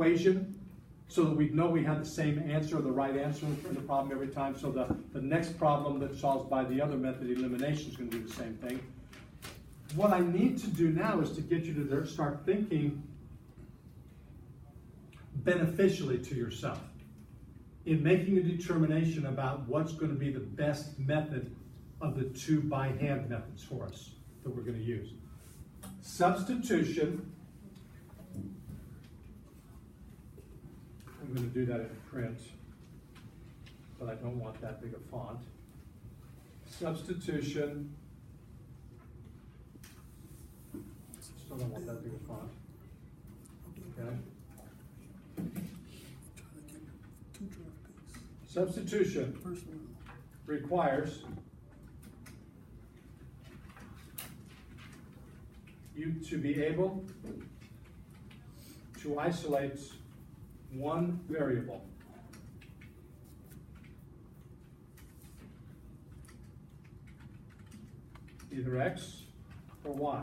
equation so that we know we have the same answer, or the right answer in the problem every time. So the next problem that's solved by the other method, elimination, is going to do the same thing. What I need to do now is to get you to start thinking beneficially to yourself in making a determination about what's going to be the best method of the two by hand methods for us that we're going to use. Substitution. I'm going to do that in print, but I don't want that big a font. Substitution. Still don't want that big a font. Okay. Substitution requires you to be able to isolate one variable. Either x or y.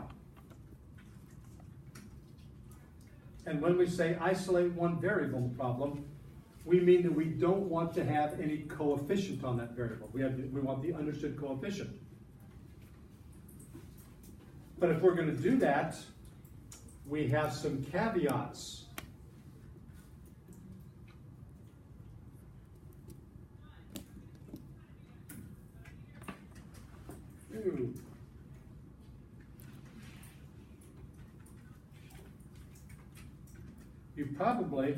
And when we say isolate one variable problem, we mean that we don't want to have any coefficient on that variable. We want the understood coefficient. But if we're going to do that, we have some caveats. You probably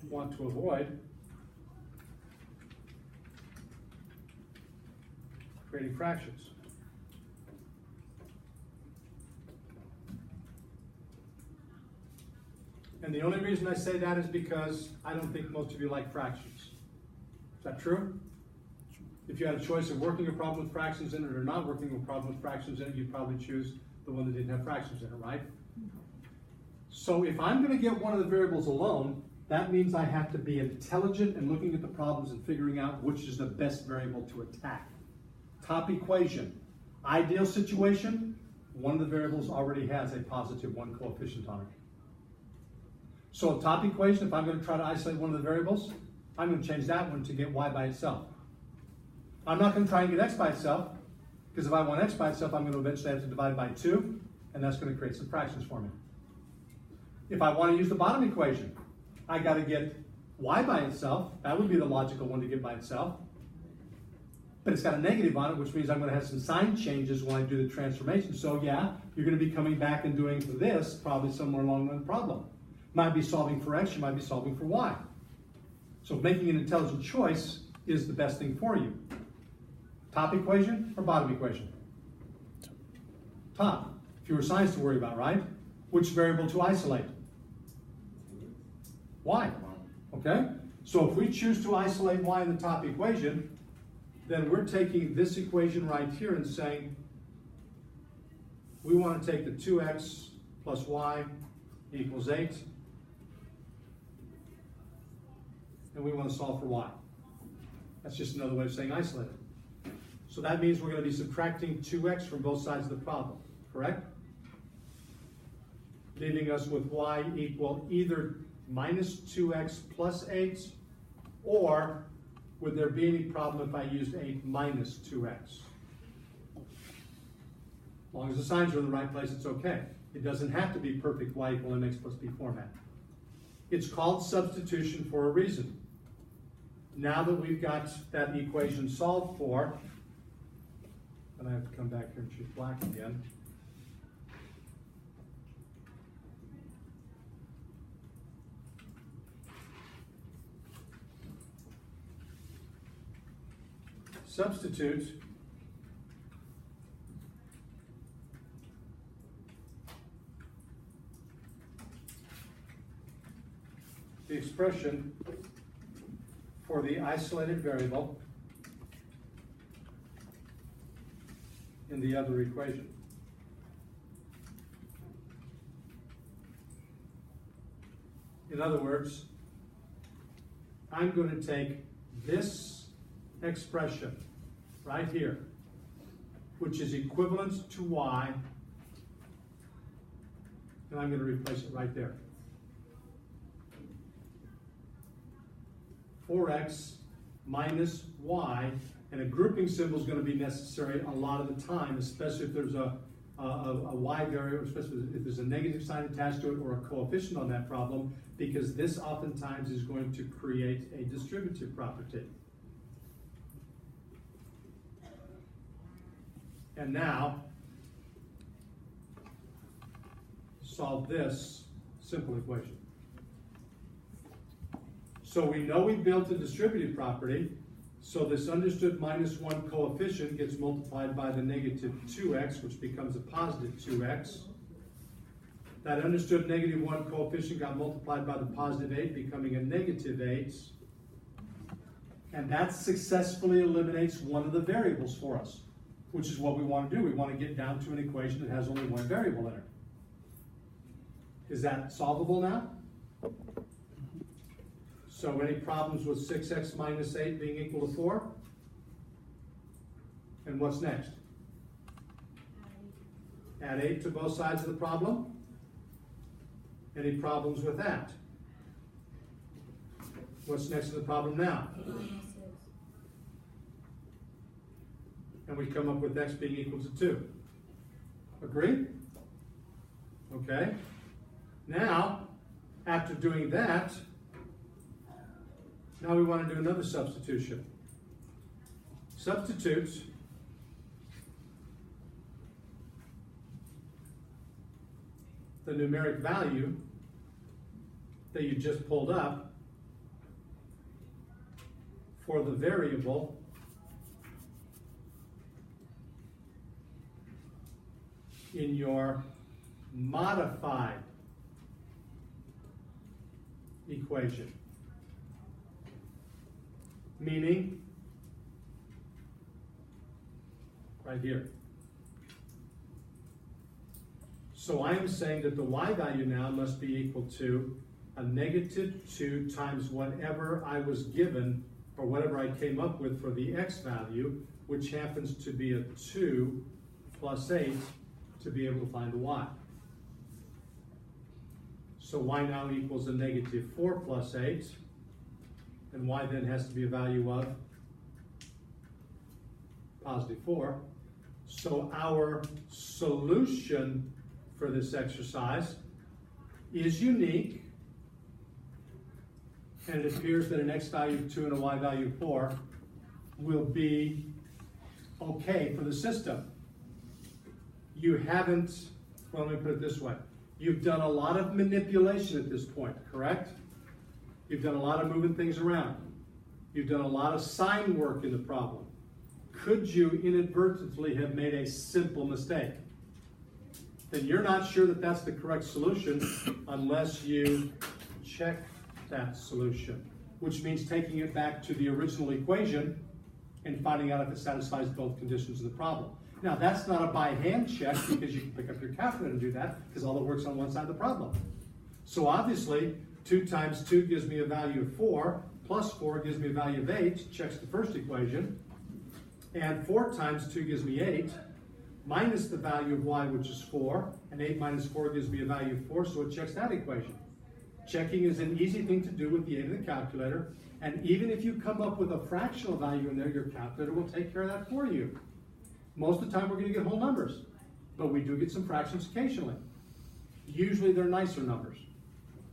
want to avoid creating fractions. And the only reason I say that is because I don't think most of you like fractions. Is that true? If you had a choice of working a problem with fractions in it or not working a problem with fractions in it, you'd probably choose the one that didn't have fractions in it, right? So if I'm going to get one of the variables alone, that means I have to be intelligent in looking at the problems and figuring out which is the best variable to attack. Top equation. Ideal situation, one of the variables already has a positive one coefficient on it. So a top equation, if I'm going to try to isolate one of the variables, I'm going to change that one to get y by itself. I'm not going to try and get x by itself, because if I want x by itself, I'm going to eventually have to divide by 2, and that's going to create some fractions for me. If I want to use the bottom equation, I got to get y by itself. That would be the logical one to get by itself. But it's got a negative on it, which means I'm going to have some sign changes when I do the transformation. So yeah, you're going to be coming back and doing this probably somewhere along the problem. Might be solving for x, you might be solving for y. So making an intelligent choice is the best thing for you. Top equation or bottom equation? Top. Fewer signs to worry about, right? Which variable to isolate? Y. Okay? So if we choose to isolate y in the top equation, then we're taking this equation right here and saying we want to take the 2x plus y equals 8, and we want to solve for y. That's just another way of saying isolate it. So that means we're going to be subtracting 2x from both sides of the problem, correct? Leaving us with y equal either minus 2x plus 8, or would there be any problem if I used 8 minus 2x? As long as the signs are in the right place, it's okay. It doesn't have to be perfect y equal mx plus b format. It's called substitution for a reason. Now that we've got that equation solved for, and I have to come back here and choose black again. Substitute the expression for the isolated variable in the other equation. In other words, I'm going to take this expression right here, which is equivalent to y, and I'm going to replace it right there. 4x minus y, and a grouping symbol is going to be necessary a lot of the time, especially if there's a y variable, especially if there's a negative sign attached to it or a coefficient on that problem, because this oftentimes is going to create a distributive property. And now, solve this simple equation. So we know we built a distributive property, so this understood minus 1 coefficient gets multiplied by the negative 2x, which becomes a positive 2x. That understood negative 1 coefficient got multiplied by the positive 8, becoming a negative 8. And that successfully eliminates one of the variables for us, which is what we want to do. We want to get down to an equation that has only one variable in it. Is that solvable now? So any problems with 6x minus 8 being equal to 4? And what's next? Add 8 to both sides of the problem. Any problems with that? What's next to the problem now? And we come up with x being equal to 2. Agree? Okay. Now, after doing that, now we want to do another substitution. Substitute the numeric value that you just pulled up for the variable in your modified equation. Meaning, right here. So I am saying that the y value now must be equal to a negative 2 times whatever I was given, or whatever I came up with for the x value, which happens to be a 2 plus 8 to be able to find the y. So y now equals a negative 4 plus 8. And y then has to be a value of positive 4. So our solution for this exercise is unique, and it appears that an x value of 2 and a y value of 4 will be okay for the system. You haven't, well, let me put it this way. You've done a lot of manipulation at this point, correct? You've done a lot of moving things around. You've done a lot of sign work in the problem. Could you inadvertently have made a simple mistake? Then you're not sure that that's the correct solution unless you check that solution, which means taking it back to the original equation and finding out if it satisfies both conditions of the problem. Now, that's not a by hand check, because you can pick up your calculator and do that, because all the work's on one side of the problem. So obviously, 2 times 2 gives me a value of 4, plus 4 gives me a value of 8, checks the first equation, and 4 times 2 gives me 8, minus the value of y, which is 4, and 8 minus 4 gives me a value of 4, so it checks that equation. Checking is an easy thing to do with the aid of the calculator, and even if you come up with a fractional value in there, your calculator will take care of that for you. Most of the time we're going to get whole numbers, but we do get some fractions occasionally. Usually they're nicer numbers.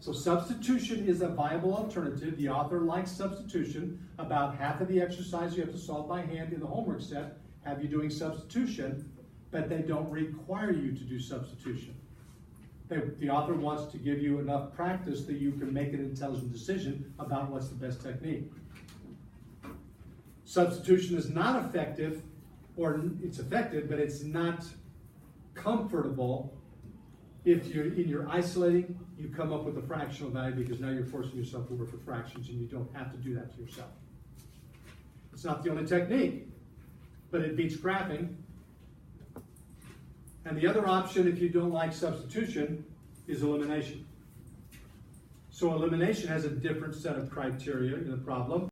So substitution is a viable alternative. The author likes substitution. About half of the exercise you have to solve by hand in the homework set have you doing substitution, but they don't require you to do substitution. The author wants to give you enough practice that you can make an intelligent decision about what's the best technique. Substitution is not effective, or it's effective, but it's not comfortable if you're isolating, you come up with a fractional value, because now you're forcing yourself to work with fractions and you don't have to do that to yourself. It's not the only technique, but it beats graphing. And the other option, if you don't like substitution, is elimination. So elimination has a different set of criteria in the problem.